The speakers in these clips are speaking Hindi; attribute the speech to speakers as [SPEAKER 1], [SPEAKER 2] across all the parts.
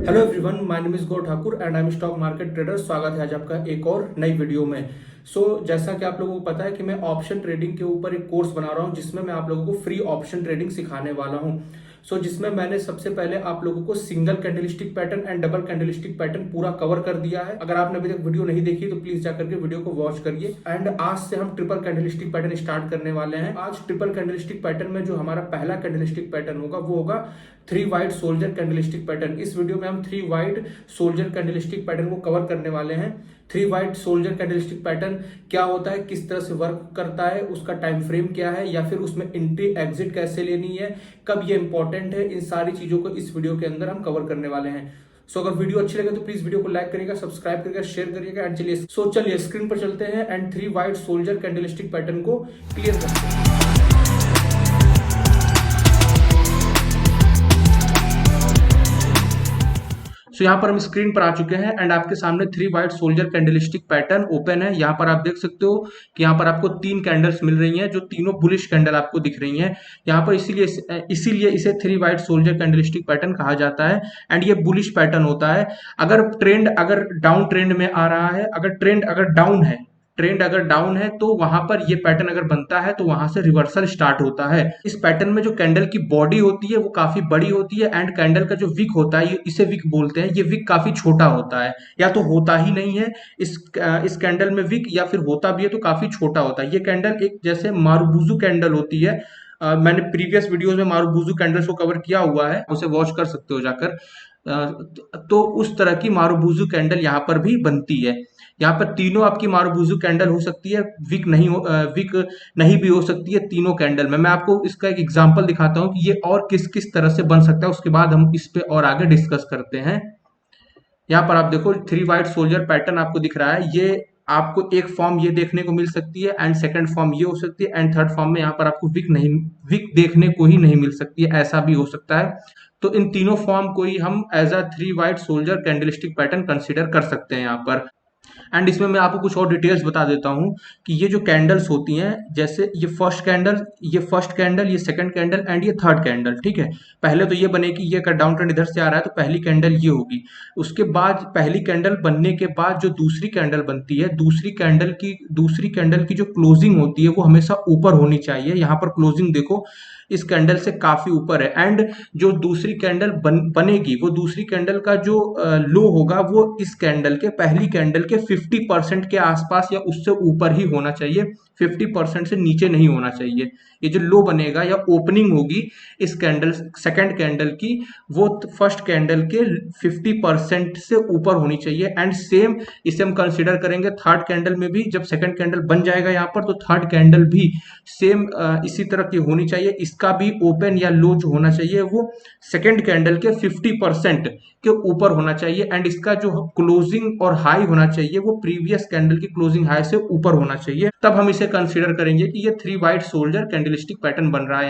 [SPEAKER 1] Hello everyone, my name is Gau Thakur and I am stock market trader. स्वागत है आज आपका एक और नई वीडियो में। जैसा कि आप लोगों को पता है कि मैं ऑप्शन ट्रेडिंग के ऊपर एक कोर्स बना रहा हूं जिसमें मैं आप लोगों को फ्री ऑप्शन ट्रेडिंग सिखाने वाला हूं। जिसमें मैंने सबसे पहले आप लोगों को single candlestick pattern and double candlestick pattern पूरा कवर कर दिया है। अगर आपने अभी तक वीडियो नहीं देखी तो प्लीज जाकर के वीडियो को वॉच करिए। एंड आज से हम ट्रिपल कैंडलस्टिक पैटर्न स्टार्ट करने वाले हैं। आज ट्रिपल कैंडलस्टिक पैटर्न में जो हमारा पहला कैंडलस्टिक पैटर्न होगा वो होगा 3 वाइट सोल्जर कैंडलस्टिक पैटर्न। इस वीडियो में हम 3 वाइट सोल्जर कैंडलस्टिक पैटर्न को कवर करने वाले हैं। 3 वाइट सोल्जर कैंडलस्टिक पैटर्न क्या होता है, किस तरह से वर्क करता है, उसका टाइम फ्रेम क्या है, या फिर उसमें एंट्री एग्जिट कैसे लेनी है, कब ये इंपॉर्टेंट है, इन सारी चीजों को इस वीडियो के अंदर हम कवर करने वाले हैं। अगर वीडियो अच्छी लगे तो प्लीज वीडियो को लाइक करिएगा, सब्सक्राइब करिएगा, शेयर करिएगा। एंड चलिए स्क्रीन पर चलते हैं and 3 white soldier candlestick pattern को क्लियर करते हैं। यहाँ पर हम स्क्रीन पर आ चुके हैं एंड आपके सामने 3 white soldier candlestick pattern open है। यहाँ पर आप देख सकते हो कि यहाँ पर आपको 3 कैंडल्स मिल रही हैं जो तीनों बुलिश कैंडल आपको दिख रही हैं। यहाँ पर इसीलिए इसे 3 वाइट सोल्जर कैंडलस्टिक पैटर्न कहा जाता है एंड ये बुलिश पैटर्न होता है। अगर डाउन ट्रेंड में आ रहा है, ट्रेंड अगर डाउन है तो वहां पर ये पैटर्न अगर बनता है तो वहां से रिवर्सल स्टार्ट होता है। इस पैटर्न में जो कैंडल की बॉडी होती है वो काफी बड़ी होती है एंड कैंडल का जो विक होता है इसे विक बोलते हैं। ये विक काफी छोटा होता है या तो होता ही नहीं है इस कैंडल में विक, या फिर होता भी है तो काफी छोटा होता है। ये कैंडल एक जैसे मारुबुजू कैंडल होती है। मैंने प्रीवियस वीडियोस में मारुबुजू कैंडल्स को कवर किया हुआ है, उसे वॉच कर सकते हो जाकर। तो उस तरह की मारुबुजू कैंडल यहाँ पर भी बनती है। यहाँ पर तीनों आपकी मारुबुजू कैंडल हो सकती है, विक नहीं भी हो सकती है तीनों कैंडल में। मैं आपको इसका एक एग्जांपल दिखाता हूँ कि ये और किस किस तरह से बन सकता है, उसके बाद हम इस पे और आगे डिस्कस करते हैं। यहाँ पर आप देखो 3 वाइट सोल्जर पैटर्न आपको दिख रहा है। ये आपको एक फॉर्म ये देखने को मिल सकती है एंड सेकंड फॉर्म ये हो सकती है एंड थर्ड फॉर्म में यहाँ पर आपको विक देखने को ही नहीं मिल सकती है, ऐसा भी हो सकता है। तो इन तीनों फॉर्म को ही हम as a 3 white soldier candlestick pattern consider कर सकते हैं यहाँ पर। एंड इसमें मैं आपको कुछ और डिटेल्स बता देता हूँ कि ये जो कैंडल्स होती हैं, जैसे ये फर्स्ट कैंडल, ये सेकंड कैंडल एंड ये थर्ड कैंडल, ठीक है। पहले तो ये बनेगी, ये अगर डाउन ट्रेंड इधर से आ रहा है तो पहली कैंडल ये होगी। उसके बाद पहली कैंडल बनने के बाद जो दूसरी कैंडल बनती है, दूसरी कैंडल की जो क्लोजिंग होती है वो हमेशा ऊपर होनी चाहिए। यहाँ पर क्लोजिंग देखो इस कैंडल से काफी ऊपर है एंड जो दूसरी कैंडल बनेगी वो दूसरी कैंडल का जो लो होगा वो इस कैंडल के पहली कैंडल के 50% के आसपास या उससे ऊपर ही होना चाहिए, 50% से नीचे नहीं होना चाहिए। ये जो लो बनेगा या ओपनिंग होगी इस कैंडल सेकंड कैंडल की, वो फर्स्ट कैंडल के 50% से ऊपर होनी चाहिए। एंड सेम इसे हम कंसिडर करेंगे थर्ड कैंडल में भी। जब सेकंड कैंडल बन जाएगा यहाँ पर तो थर्ड कैंडल भी सेम इसी तरह की होनी चाहिए। इसका भी ओपन या लो जो होना चाहिए वो सेकंड कैंडल के 50% के ऊपर होना चाहिए एंड इसका जो क्लोजिंग और हाई होना चाहिए वो प्रीवियस कैंडल की क्लोजिंग हाई से ऊपर होना चाहिए। तब हम इसे कंसीडर करेंगे कि ये 3 वाइट सोल्जर कैंडलस्टिक पैटर्न बन रहा है।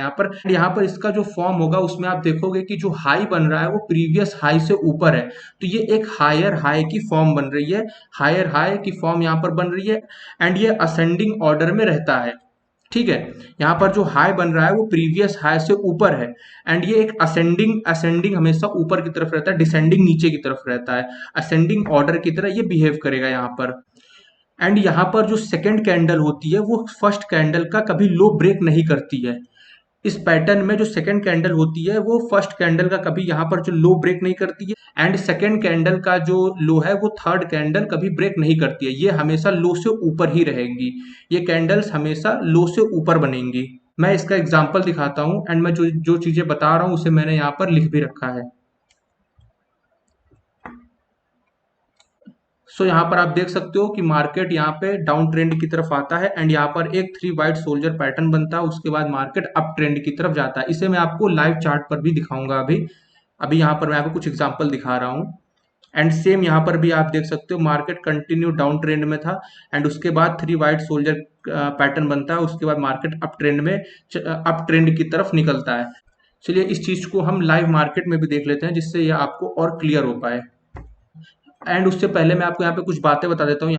[SPEAKER 1] यहाँ पर इसका जो फॉर्म होगा उसमें आप देखोगे कि जो हाई बन रहा है वो प्रीवियस हाई से ऊपर है, तो ये एक हायर हाई की फॉर्म बन रही है, हायर हाई की फॉर्म यहाँ पर बन रही है एंड ये असेंडिंग ऑर्डर में रहता है, ठीक है। यहाँ पर जो हाई बन रहा है वो प्रीवियस हाई से ऊपर है एंड ये एक असेंडिंग हमेशा ऊपर की तरफ रहता है, डिसेंडिंग नीचे की तरफ रहता है। असेंडिंग ऑर्डर की तरह ये बिहेव करेगा यहाँ पर। एंड यहाँ पर जो सेकंड कैंडल होती है वो फर्स्ट कैंडल का कभी लो ब्रेक नहीं करती है। इस पैटर्न में जो सेकंड कैंडल होती है वो फर्स्ट कैंडल का कभी यहाँ पर जो लो ब्रेक नहीं करती है एंड सेकंड कैंडल का जो लो है वो थर्ड कैंडल कभी ब्रेक नहीं करती है। ये हमेशा लो से ऊपर ही रहेंगी, ये कैंडल्स हमेशा लो से ऊपर बनेंगी। मैं इसका एग्जांपल दिखाता हूँ एंड मैं जो जो चीजें बता रहा हूँ उसे मैंने यहाँ पर लिख भी रखा है। यहाँ पर आप देख सकते हो कि मार्केट यहाँ पे डाउन ट्रेंड की तरफ आता है एंड यहाँ पर एक 3 वाइट सोल्जर पैटर्न बनता है, उसके बाद मार्केट अप ट्रेंड की तरफ जाता है। इसे मैं आपको लाइव चार्ट पर भी दिखाऊंगा। अभी यहाँ पर मैं आपको कुछ एग्जांपल दिखा रहा हूँ एंड सेम यहाँ पर भी आप देख सकते हो मार्केट कंटिन्यू डाउन ट्रेंड में था एंड उसके बाद 3 वाइट सोल्जर पैटर्न बनता है, उसके बाद मार्केट अप ट्रेंड की तरफ निकलता है। चलिए इस चीज को हम लाइव मार्केट में भी देख लेते हैं जिससे यह आपको और क्लियर हो पाए। एंड उससे पहले मैं आपको यहाँ पे कुछ बातें बता देता हूँ।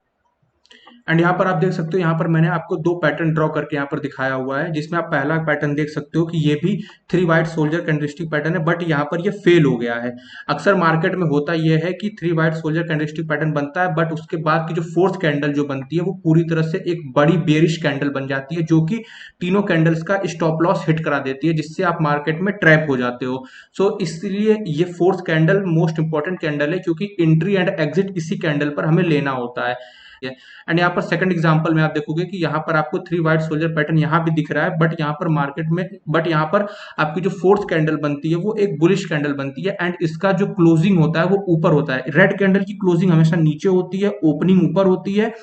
[SPEAKER 1] एंड यहाँ पर आप देख सकते हो, यहाँ पर मैंने आपको दो पैटर्न ड्रॉ करके यहाँ पर दिखाया हुआ है, जिसमें आप पहला पैटर्न देख सकते हो कि ये भी 3 वाइट सोल्जर कैंडलस्टिक पैटर्न है, बट यहाँ पर ये फेल हो गया है। अक्सर मार्केट में होता ये है कि 3 वाइट सोल्जर कैंडलस्टिक पैटर्न बनता है, बट उसके बाद की जो फोर्थ कैंडल जो बनती है वो पूरी तरह से एक बड़ी बेरिश कैंडल बन जाती है, जो कि तीनों कैंडल्स का स्टॉप लॉस हिट करा देती है, जिससे आप मार्केट में ट्रैप हो जाते हो। सो इसलिए ये fourth candle most important candle है, क्योंकि एंट्री एंड एग्जिट इसी कैंडल पर हमें लेना होता है। एंड यहाँ पर सेकंड एग्जांपल में आप देखोगे कि यहाँ पर आपको 3 वाइट सोल्जर पैटर्न यहाँ भी दिख रहा है, बट यहाँ पर मार्केट में, बट यहाँ पर आपकी जो फोर्थ कैंडल बनती है वो एक बुलिश कैंडल बनती है, एंड इसका जो क्लोजिंग होता है वो ऊपर होता है। रेड कैंडल की क्लोजिंग हमेशा नीचे होती है, ओपनिंग ऊपर होती है,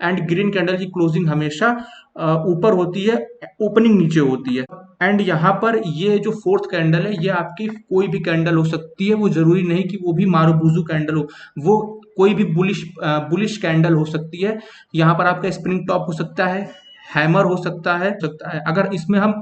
[SPEAKER 1] एंड ग्रीन कैंडल की क्लोजिंग हमेशा ऊपर होती है, ओपनिंग नीचे होती है। एंड यहाँ पर ये जो फोर्थ कैंडल है ये आपकी कोई भी कैंडल हो सकती है, वो जरूरी नहीं कि वो भी मारुबुजू कैंडल हो, वो कोई भी बुलिश कैंडल हो सकती है। यहाँ पर आपका स्प्रिंग टॉप हो सकता है, हैमर हो सकता है। अगर इसमें हम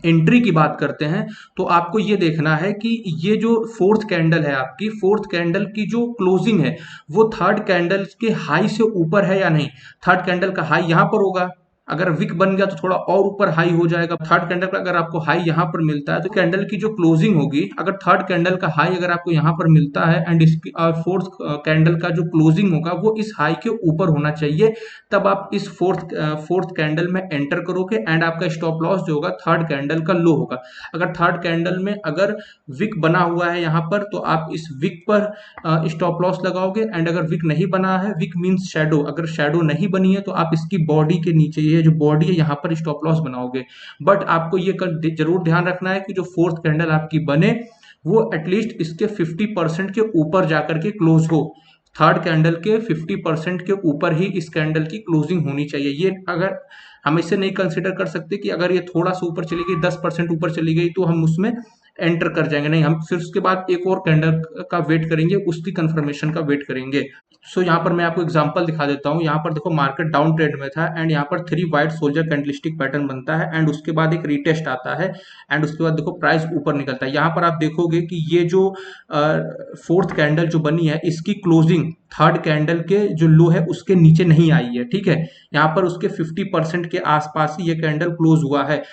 [SPEAKER 1] एंट्री की बात करते हैं तो आपको ये देखना है कि ये जो फोर्थ कैंडल है, आपकी फोर्थ कैंडल की जो क्लोजिंग है वो थर्ड कैंडल के हाई से ऊपर है या नहीं। थर्ड कैंडल का हाई यहाँ पर होगा, अगर विक बन गया तो थोड़ा और ऊपर हाई हो जाएगा। थर्ड कैंडल का अगर आपको हाई यहाँ पर मिलता है तो कैंडल की जो क्लोजिंग होगी, अगर थर्ड कैंडल का हाई अगर आपको यहाँ पर मिलता है एंड इसकी फोर्थ कैंडल का जो क्लोजिंग होगा वो इस हाई के ऊपर होना चाहिए, तब आप इस फोर्थ कैंडल में एंटर करोगे, एंड आपका स्टॉप लॉस जो होगा थर्ड कैंडल का लो होगा। अगर थर्ड कैंडल में अगर विक बना हुआ है यहाँ पर, तो आप इस विक पर स्टॉप लॉस लगाओगे, एंड अगर विक नहीं बना है, विक मींस शैडो, अगर शैडो नहीं बनी है तो आप इसकी बॉडी के नीचे, ये जो बॉडी है यहाँ पर स्टॉप लॉस बनाओगे। बट आपको ये जरूर ध्यान रखना है कि जो फोर्थ कैंडल आपकी बने वो एटलीस्ट इसके 50% के ऊपर जाकर के क्लोज हो। थर्ड कैंडल के 50% के ऊपर ही इस कैंडल की क्लोजिंग होनी चाहिए। ये अगर हम इसे नहीं कंसिडर कर सकते कि अगर ये थोड़ा सा ऊपर चली गई, 10% ऊपर चली गई, तो हम उसमें एंटर कर जाएंगे, नहीं, हम फिर उसके बाद एक और कैंडल का वेट करेंगे, उसकी कंफर्मेशन का वेट करेंगे। सो यहाँ पर मैं आपको एग्जांपल दिखा देता हूँ। यहाँ पर देखो मार्केट डाउन ट्रेंड में था, एंड यहाँ पर 3 वाइट सोल्जर कैंडलस्टिक पैटर्न बनता है, एंड उसके बाद एक रीटेस्ट आता है, एंड उसके बाद देखो प्राइस ऊपर निकलता है। यहाँ पर आप देखोगे कि ये जो फोर्थ कैंडल जो बनी है इसकी क्लोजिंग थर्ड कैंडल के जो लो है उसके नीचे नहीं आई है, ठीक है। यहाँ पर उसके 50% के आसपास ही ये कैंडल क्लोज हुआ है।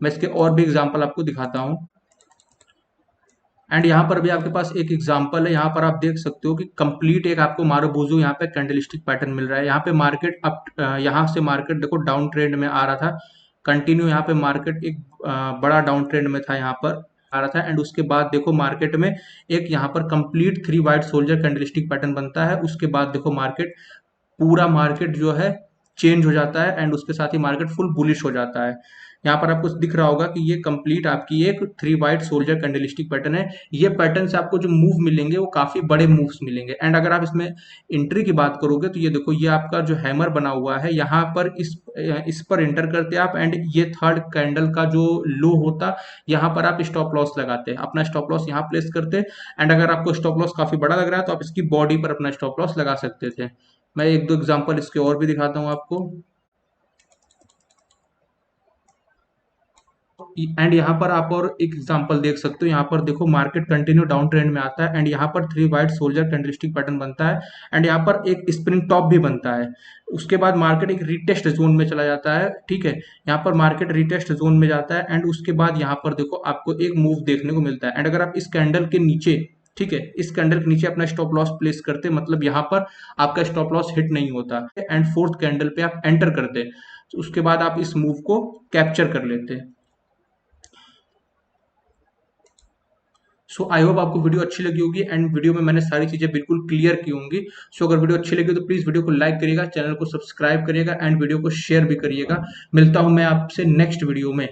[SPEAKER 1] मैं इसके और भी एग्जांपल आपको दिखाता हूँ। एंड यहाँ पर भी आपके पास एक एग्जांपल है। यहाँ पर आप देख सकते हो कि कंप्लीट एक आपको मारुबुजू यहाँ पे कैंडलस्टिक पैटर्न मिल रहा है। यहाँ पे मार्केट अप, यहाँ से मार्केट देखो डाउन ट्रेंड में आ रहा था, कंटिन्यू यहाँ पे मार्केट एक बड़ा डाउन ट्रेंड में था, यहाँ पर आ रहा था, एंड उसके बाद देखो मार्केट में एक यहाँ पर complete 3 white soldier candlestick pattern बनता है। उसके बाद देखो मार्केट, पूरा मार्केट जो है चेंज हो जाता है, एंड उसके साथ ही मार्केट फुल बुलिश हो जाता है। यहाँ पर आपको दिख रहा होगा कि ये कंप्लीट आपकी एक 3 वाइट सोल्जर कैंडलस्टिक पैटर्न है। ये पैटर्न से आपको जो मूव मिलेंगे वो काफी बड़े मूव्स मिलेंगे। एंड अगर आप इसमें एंट्री की बात करोगे तो ये देखो, ये आपका जो हैमर बना हुआ है, यहाँ पर इस पर एंटर करते आप, एंड ये थर्ड कैंडल का जो लो होता, यहाँ पर आप स्टॉप लॉस लगाते, अपना स्टॉप लॉस यहाँ प्लेस करते, एंड अगर आपको स्टॉप लॉस काफी बड़ा लग रहा है तो आप इसकी बॉडी पर अपना स्टॉप लॉस लगा सकते थे। मैं एक दो एग्जांपल इसके और भी दिखाता हूँ आपको। एंड यहाँ पर आप और एक एग्जांपल देख सकते हो। यहाँ पर देखो मार्केट कंटिन्यू डाउन ट्रेंड में आता है, एंड यहाँ पर 3 वाइट सोल्जर कैंडलस्टिक पैटर्न बनता है, एंड यहाँ पर एक स्प्रिंग टॉप भी बनता है। उसके बाद मार्केट एक रीटेस्ट जोन में चला जाता है, ठीक है। यहाँ पर मार्केट रीटेस्ट जोन में जाता है, एंड उसके बाद यहाँ पर देखो आपको एक मूव देखने को मिलता है, एंड अगर आप इस कैंडल के नीचे, ठीक है, इस कैंडल के नीचे अपना स्टॉप लॉस प्लेस करते, मतलब यहाँ पर आपका स्टॉप लॉस हिट नहीं होता, एंड फोर्थ कैंडल पे आप एंटर करते, तो उसके बाद आप इस मूव को कैप्चर कर लेते। सो आई होप आपको वीडियो अच्छी लगी होगी, एंड वीडियो में मैंने सारी चीजें बिल्कुल क्लियर की होंगी। सो अगर वीडियो अच्छी लगी तो प्लीज वीडियो को लाइक करिएगा, चैनल को सब्सक्राइब करिएगा, एंड वीडियो को शेयर भी करिएगा। मिलता हूं मैं आपसे नेक्स्ट वीडियो में।